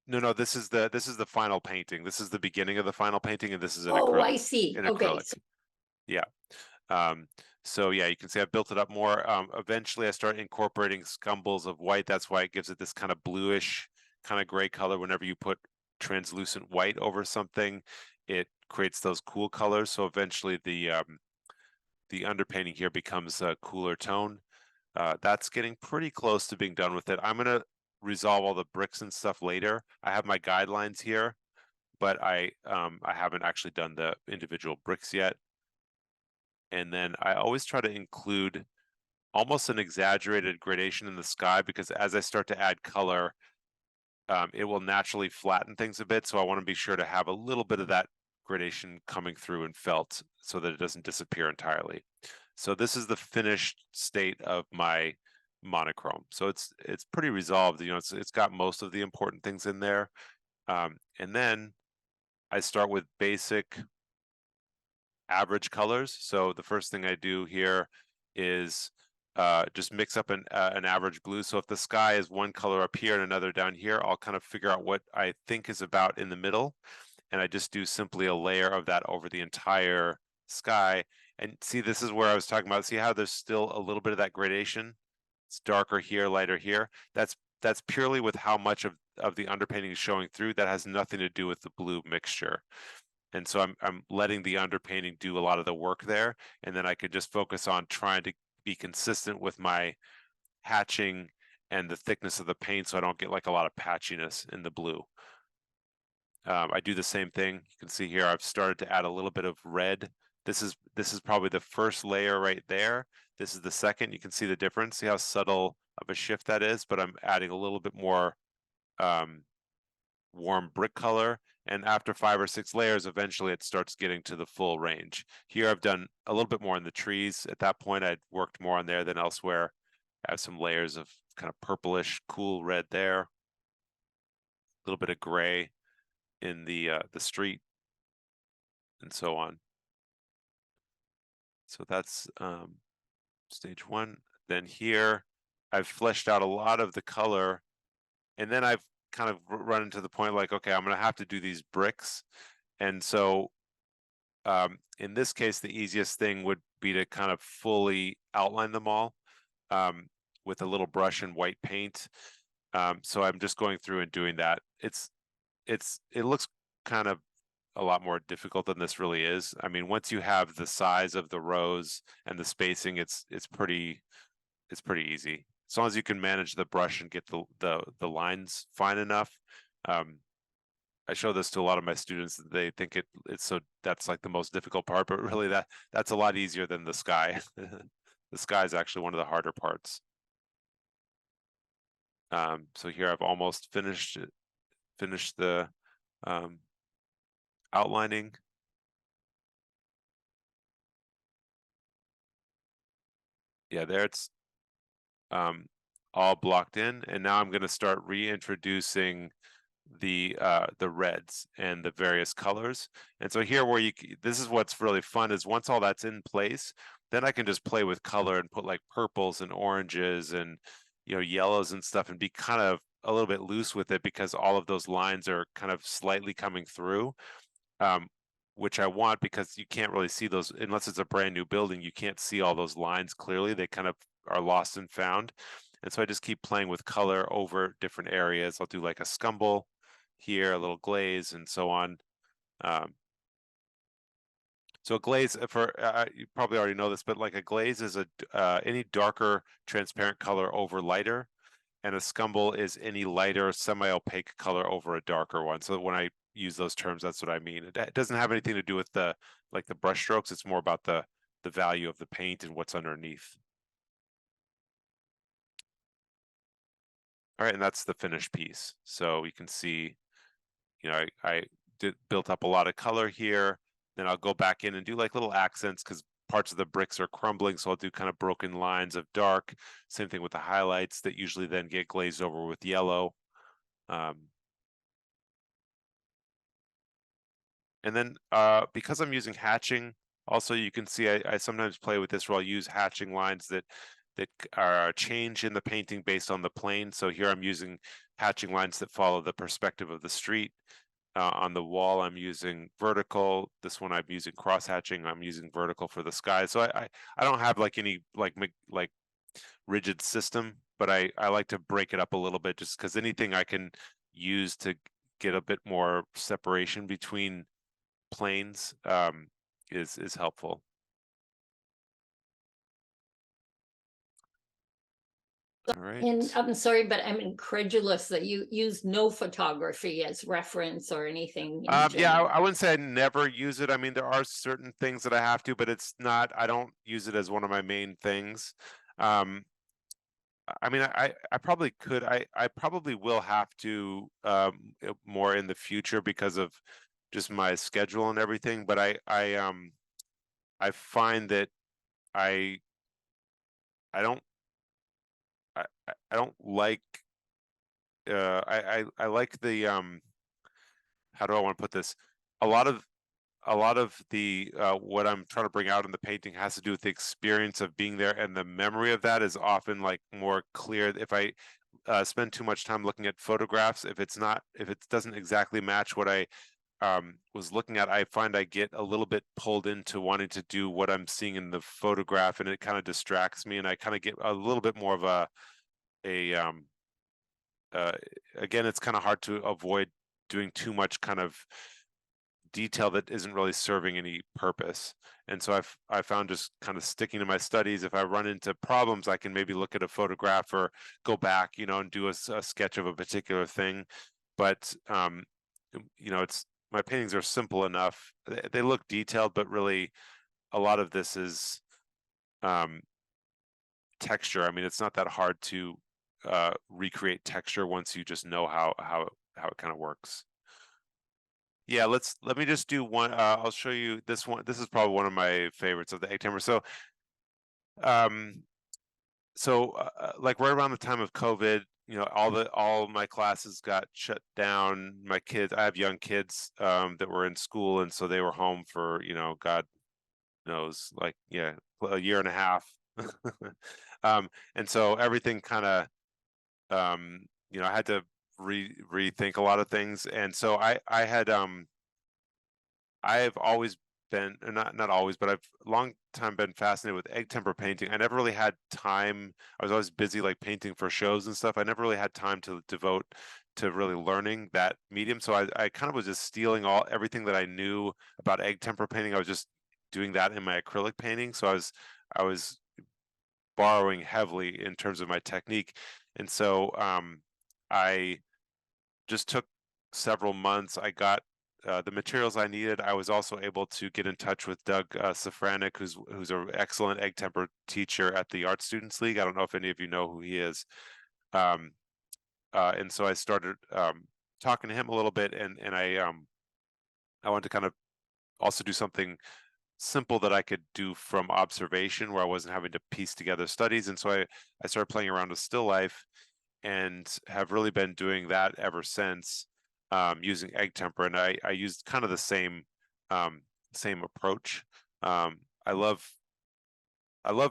No, this is the final painting. This is the beginning of the final painting, and this is an acrylic. Oh, I see. Okay. Acrylic. Yeah. So yeah, you can see I built it up more. Eventually I start incorporating scumbles of white. That's why it gives it this kind of bluish, kind of gray color. Whenever you put translucent white over something, it creates those cool colors. So eventually the underpainting here becomes a cooler tone. That's getting pretty close to being done with it. I'm gonna resolve all the bricks and stuff later. I have my guidelines here, but I haven't actually done the individual bricks yet. And then I always try to include almost an exaggerated gradation in the sky, because as I start to add color, it will naturally flatten things a bit. So I want to be sure to have a little bit of that gradation coming through and felt so that it doesn't disappear entirely. So this is the finished state of my monochrome. So it's pretty resolved. It's got most of the important things in there. And then I start with basic average colors. So the first thing I do here is just mix up an average blue. So if the sky is one color up here and another down here, I'll kind of figure out what I think is about in the middle, and I just do simply a layer of that over the entire sky. And see, this is where I was talking about. See how there's still a little bit of that gradation? It's darker here, lighter here. That's purely with how much of the underpainting is showing through. That has nothing to do with the blue mixture. And so I'm letting the underpainting do a lot of the work there, and then I could just focus on trying to be consistent with my hatching and the thickness of the paint, so I don't get like a lot of patchiness in the blue. I do the same thing. You can see here I've started to add a little bit of red. This is probably the first layer right there. This is the second. You can see the difference. See how subtle of a shift that is, but I'm adding a little bit more warm brick color. And after 5 or 6 layers, eventually it starts getting to the full range. Here I've done a little bit more in the trees. At that point, I'd worked more on there than elsewhere. I have some layers of kind of purplish, cool red there. A little bit of gray in the street, and so on. So that's stage 1. Then here, I've fleshed out a lot of the color, and then I've kind of run into the point like, okay, I'm gonna have to do these bricks. And so in this case, the easiest thing would be to kind of fully outline them all with a little brush and white paint. So I'm just going through and doing that. It looks kind of a lot more difficult than this really is. I mean, once you have the size of the rows and the spacing, it's pretty easy. As long as you can manage the brush and get the lines fine enough. I show this to a lot of my students. They think it's so that's like the most difficult part, but really that's a lot easier than the sky. The sky is actually one of the harder parts. So here I've almost finished the outlining. Yeah, there it's all blocked in, and now I'm going to start reintroducing the reds and the various colors. And so here this is what's really fun is once all that's in place, then I can just play with color and put like purples and oranges and yellows and stuff, and be kind of a little bit loose with it because all of those lines are kind of slightly coming through, which I want because you can't really see those unless it's a brand new building. You can't see all those lines clearly. They kind of are lost and found. And so I just keep playing with color over different areas. I'll do like a scumble here, a little glaze, and so on. So a glaze, you probably already know this, but like a glaze is any darker transparent color over lighter, and a scumble is any lighter semi-opaque color over a darker one. So when I use those terms, that's what I mean. It doesn't have anything to do with the brush strokes. It's more about the value of the paint and what's underneath. All right, and that's the finished piece. So you can see, I built up a lot of color here. Then I'll go back in and do like little accents because parts of the bricks are crumbling. So I'll do kind of broken lines of dark. Same thing with the highlights that usually then get glazed over with yellow. And then because I'm using hatching, also you can see I sometimes play with this where I'll use hatching lines that are change in the painting based on the plane. So here I'm using hatching lines that follow the perspective of the street. On the wall, I'm using vertical. This one I'm using cross hatching. I'm using vertical for the sky. So I don't have like any like rigid system, but I like to break it up a little bit just because anything I can use to get a bit more separation between planes is helpful. All right. And I'm sorry, but I'm incredulous that you use no photography as reference or anything. Yeah, I wouldn't say I never use it. I mean, there are certain things that I have to, but I don't use it as one of my main things. I mean, I probably could. I probably will have to more in the future because of just my schedule and everything. But I find that I don't like I like the how do I want to put this? A lot of the what I'm trying to bring out in the painting has to do with the experience of being there, and the memory of that is often like more clear if I spend too much time looking at photographs. If it doesn't exactly match what I was looking at, I find I get a little bit pulled into wanting to do what I'm seeing in the photograph, and it kind of distracts me, and I kind of get a little bit more of again, it's kind of hard to avoid doing too much kind of detail that isn't really serving any purpose. And so I found just kind of sticking to my studies. If I run into problems, I can maybe look at a photograph or go back, and do a sketch of a particular thing. But it's, my paintings are simple enough. They look detailed, but really a lot of this is texture. I mean, it's not that hard to recreate texture once you just know how it kind of works. Yeah, let me just do one. I'll show you this one. This is probably one of my favorites of the egg tempera. So like right around the time of COVID, all my classes got shut down. My kids, I have young kids that were in school, and so they were home for, God knows, like, yeah, a year and a half. And so everything kind of I had to rethink a lot of things. And so I have always been, not always, but I've long time been fascinated with egg tempera painting. I never really had time. I was always busy like painting for shows and stuff. I never really had time to devote to really learning that medium. So I kind of was just stealing everything that I knew about egg tempera painting. I was just doing that in my acrylic painting. So I was borrowing heavily in terms of my technique. And so I just took several months. I got the materials I needed. I was also able to get in touch with Doug Safranek, who's an excellent egg tempera teacher at the Art Students League. I don't know if any of you know who he is. And so I started talking to him a little bit, and I wanted to kind of also do something simple that I could do from observation, where I wasn't having to piece together studies. And so I started playing around with still life, and have really been doing that ever since, using egg tempera. And I used kind of the same approach. I love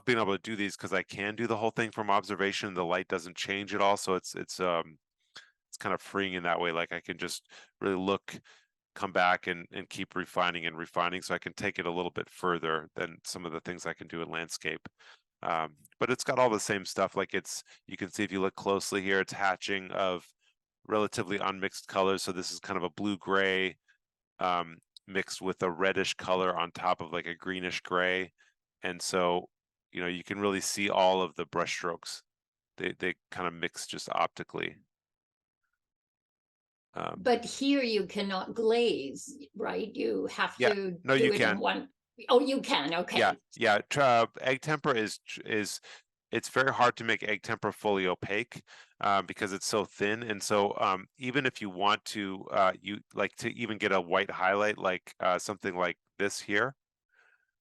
being able to do these because I can do the whole thing from observation. The light doesn't change at all, so it's kind of freeing in that way. Like I can just really look, come back, and keep refining and refining, so I can take it a little bit further than some of the things I can do in landscape. But it's got all the same stuff. Like you can see if you look closely here, it's hatching of relatively unmixed colors. So this is kind of a blue-gray mixed with a reddish color on top of like a greenish gray. And so, you can really see all of the brush strokes. They kind of mix just optically. But here you cannot glaze, right? You have Yeah, to no, do you it can. in one. Oh, you can. Okay. Yeah. Egg tempera is it's very hard to make egg tempera fully opaque because it's so thin. And so even if you want to, you like to even get a white highlight, like something like this here,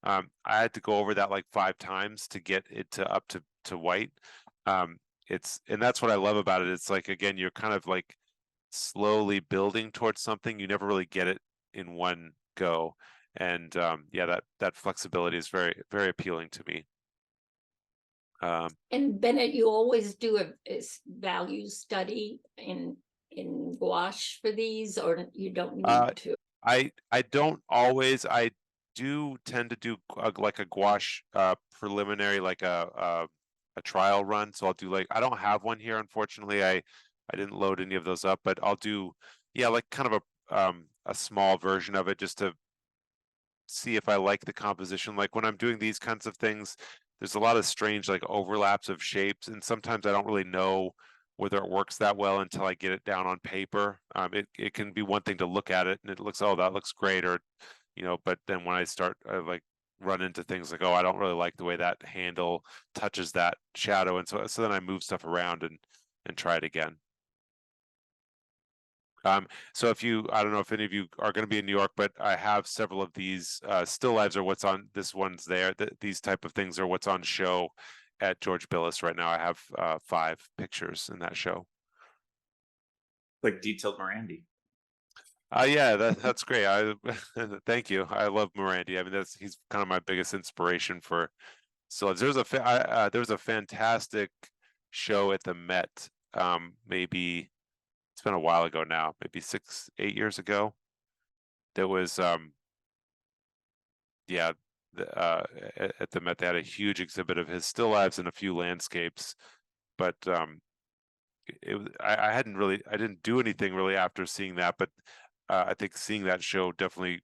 I had to go over that like 5 times to get it up to white. And that's what I love about it. It's like, again, you're kind of like slowly building towards something. You never really get it in one go. And yeah, that flexibility is very, very appealing to me. And Bennett, you always do a value study in gouache for these, or you don't need to? I don't always. I do tend to do like a gouache preliminary, like a trial run. So I'll do like, I don't have one here, unfortunately. I didn't load any of those up, but I'll do, yeah, like kind of a small version of it just to see if I like the composition. Like when I'm doing these kinds of things, there's a lot of strange like overlaps of shapes, and sometimes I don't really know whether it works that well until I get it down on paper. It can be one thing to look at it and it looks, oh, that looks great, or but then when I start, I like run into things like, oh, I don't really like the way that handle touches that shadow, and so then I move stuff around and try it again. So I don't know if any of you are going to be in New York, but I have several of these still lives, or what's on, this one's there. These type of things are what's on show at George Billis right now. I have 5 pictures in that show. Like detailed Morandi. Yeah, that's great. Thank you. I love Morandi. I mean, he's kind of my biggest inspiration for still lives. There was a fantastic show at the Met, maybe. It's been a while ago now, maybe 6-8 years ago. there was yeah, at the Met they had a huge exhibit of his still lives and a few landscapes, but I didn't do anything really after seeing that, but I think seeing that show definitely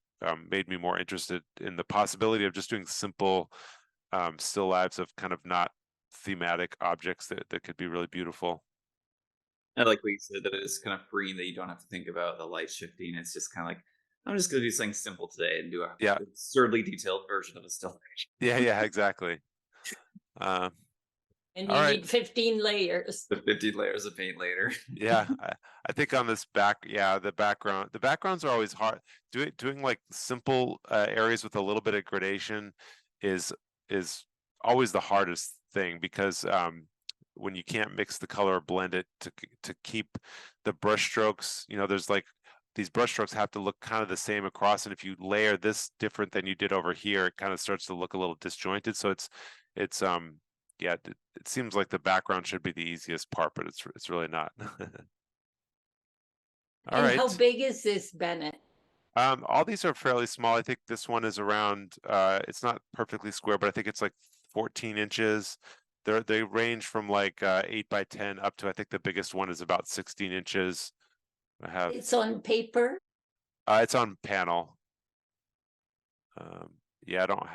made me more interested in the possibility of just doing simple still lives of kind of not thematic objects that could be really beautiful. I like what you said, that it's kind of freeing, that you don't have to think about the light shifting. It's just kind of like, I'm just going to do something simple today and do a Yeah, absurdly detailed version of a still life. yeah, exactly. And All you right. need 15 layers. The 50 layers of paint later. Yeah, I think on this the backgrounds are always hard. Doing like simple areas with a little bit of gradation is always the hardest thing, because when you can't mix the color or blend it to keep the brush strokes, there's like these brush strokes have to look kind of the same across, and if you layer this different than you did over here, it kind of starts to look a little disjointed. So it's yeah, it seems like the background should be the easiest part, but it's really not. All And right. how big is this, Bennett? All these are fairly small. I think this one is around, it's not perfectly square, but I think it's like 14 inches. They range from like 8 by 10 up to, I think the biggest one is about 16 inches. It's on paper? It's on panel. Yeah, I don't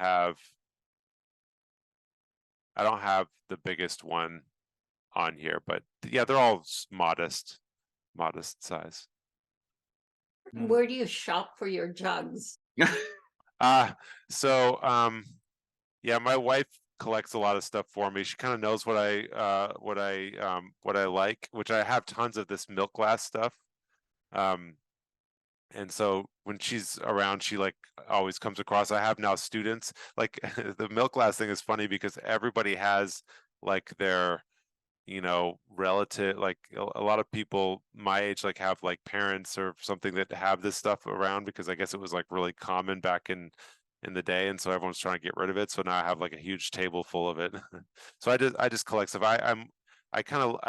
have the biggest one on here, but yeah, they're all modest size. Where do you shop for your jugs? So yeah, my wife collects a lot of stuff for me. She kind of knows what I like, which I have tons of this milk glass stuff. And so when she's around, she like always comes across. I have now students, like the milk glass thing is funny because everybody has like their relative, like a lot of people my age like have like parents or something that have this stuff around, because I guess it was like really common back in the day, and so everyone's trying to get rid of it. So now I have like a huge table full of it. So I just collect stuff. I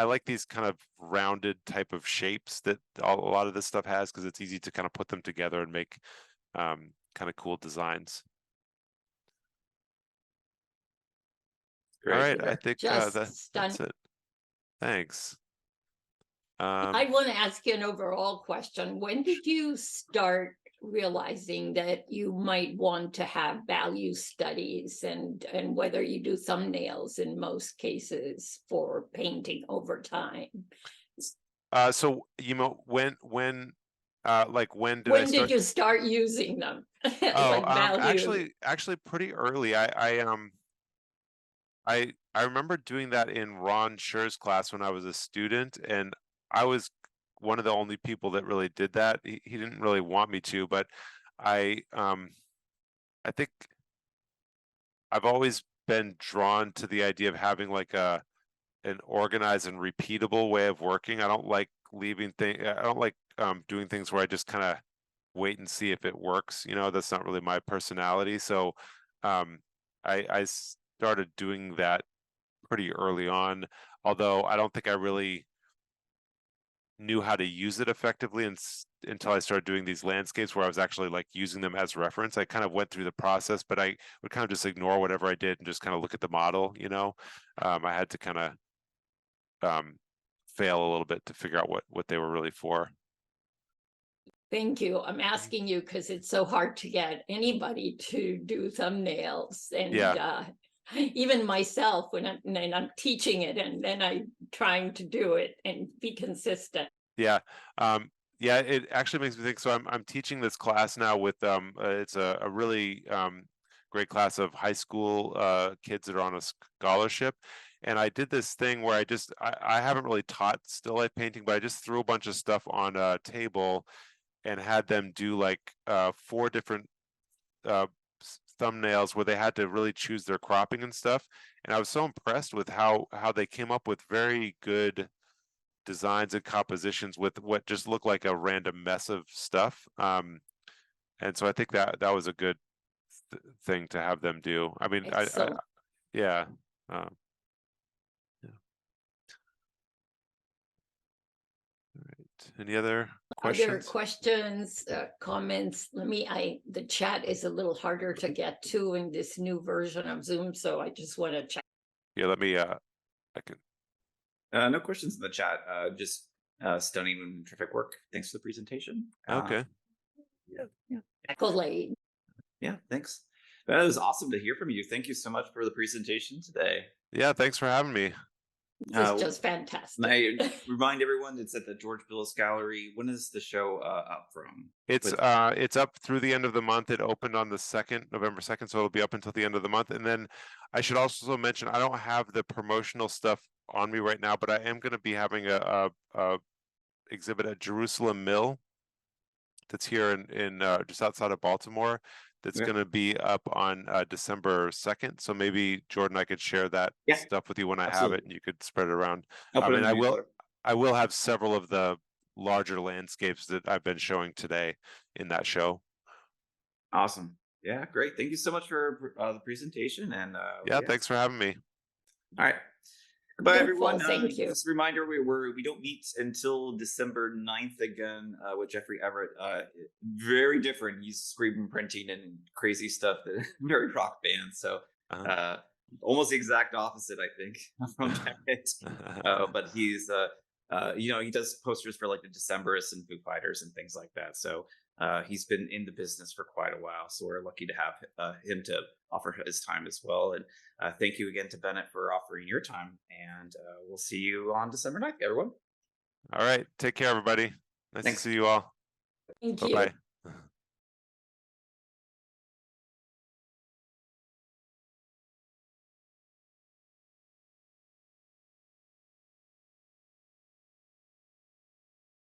like these kind of rounded type of shapes that a lot of this stuff has, because it's easy to kind of put them together and make kind of cool designs. Great. All right, I think Just that's it. Thanks. I want to ask you an overall question. When did you start realizing that you might want to have value studies, and whether you do thumbnails in most cases for painting over time? So when did I When start? did you start using them? Oh, Like value? actually pretty early. I remember doing that in Ron Scher's class when I was a student, and I was one of the only people that really did that. He didn't really want me to, but I think I've always been drawn to the idea of having like an organized and repeatable way of working. I don't like doing things where I just kind of wait and see if it works. That's not really my personality. So I started doing that pretty early on, although I don't think I really knew how to use it effectively until I started doing these landscapes where I was actually like using them as reference. I kind of went through the process, but I would kind of just ignore whatever I did and just kind of look at the model. I had to kind of fail a little bit to figure out what they were really for. Thank you. I'm asking you because it's so hard to get anybody to do thumbnails, and Yeah. Even myself when I'm teaching it, and then I'm trying to do it and be consistent. Yeah. Yeah, it actually makes me think. So I'm teaching this class now with it's a really great class of high school kids that are on a scholarship. And I did this thing where I haven't really taught still life painting, but I just threw a bunch of stuff on a table and had them do like 4 different thumbnails where they had to really choose their cropping and stuff. And I was so impressed with how they came up with very good designs and compositions with what just looked like a random mess of stuff. And so I think that was a good thing to have them do. I mean, yeah. Yeah. All right. Any other Are there questions? questions, comments? The chat is a little harder to get to in this new version of Zoom, so I just want to check. Yeah, let me, I can, No questions in the chat. Just stunning and terrific work. Thanks for the presentation. okay. Accolade. Yeah, thanks. That was awesome to hear from you. Thank you so much for the presentation today. Yeah, thanks for having me. This is just fantastic. And I remind everyone it's at the George Billis Gallery. When is the show up from? It's up through the end of the month. It opened on the 2nd, November 2nd, so it'll be up until the end of the month. And then I should also mention, I don't have the promotional stuff on me right now, but I am going to be having a exhibit at Jerusalem Mill that's here in just outside of Baltimore. That's going to be up on December 2nd. So maybe Jordan, I could share that stuff with you when I have it, and you could spread it around. I mean, I will have several of the larger landscapes that I've been showing today in that show. Awesome. Yeah, great. Thank you so much for the presentation. And thanks for having me. All right. Goodbye, everyone. Thank you. Just a reminder, we don't meet until December 9th again with Jeffrey Everett. Very different. He's screen printing and crazy stuff. Very rock band. So almost the exact opposite, I think, from Everett. But he's he does posters for like the Decemberists and Foo Fighters and things like that. So he's been in the business for quite a while. So we're lucky to have him to offer his time as well. And thank you again to Bennett for offering your time. And we'll see you on December 9th, everyone. All right. Take care, everybody. Nice to see you all. Thank you. Bye-bye.